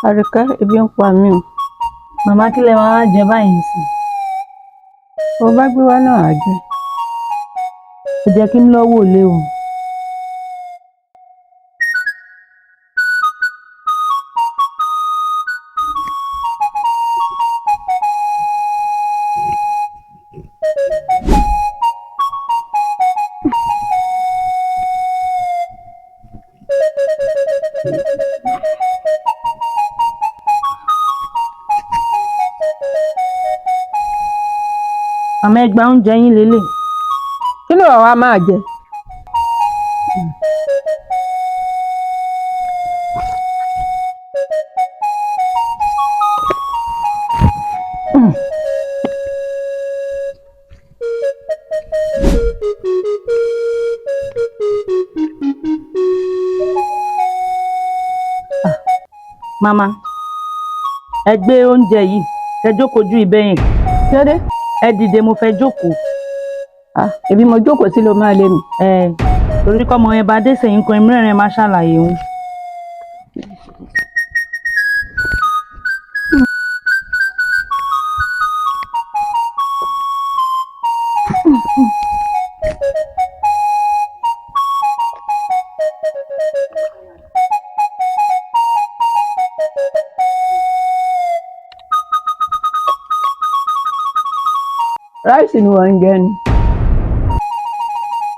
Àríkẹ́, ebi ń pa mí o. Màmá kí lẹ máa jẹ báyìí sí? Bó bá gbé wá náà á jẹ. Ẹ jẹ́ kí n lọ wò lé o. Màmá ẹ gba oúnjẹ yín lélẹ̀. Kí ni wàá máa jẹ? Màmá ẹ gbé oúnjẹ yìí ẹ jókòó ju ibẹ̀ yẹn. Dédé? Ẹ dìde mo fẹ́ jókòó. Ebi mo jókòó sí ló máa lé mi. Torí kọ́mọ yẹn bá dé sẹ́yìn kan mìíràn máa ṣàlàyé òun. Ráìsì ni wọ́n ń jẹ ni.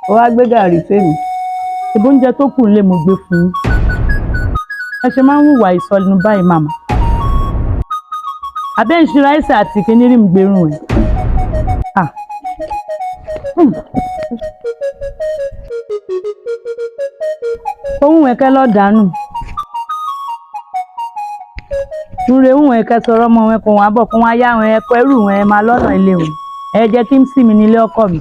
Ó wá gbé gàrí fèmí. Ìbò oúnjẹ tó kù lè mo gbé fún yín. Ẹ ṣe máa ń hùwà ìsọnù báyìí màmá. Abẹ́ ń ṣe ráìsì àti kínírí ń gbérùn ẹ̀. Ohun ẹ̀kẹ́ lọ dànù. Túre ohun ẹ̀kẹ́ sọ̀rọ̀ ọmọ wọn kò wọ́n á bọ̀ kó wọ́n á yá wọn ẹ̀kọ́ ẹrù wọn ẹ máa lọ́nà ilé wọn. Ẹ jẹ́ kí n sì mí nílé ọkọ mi.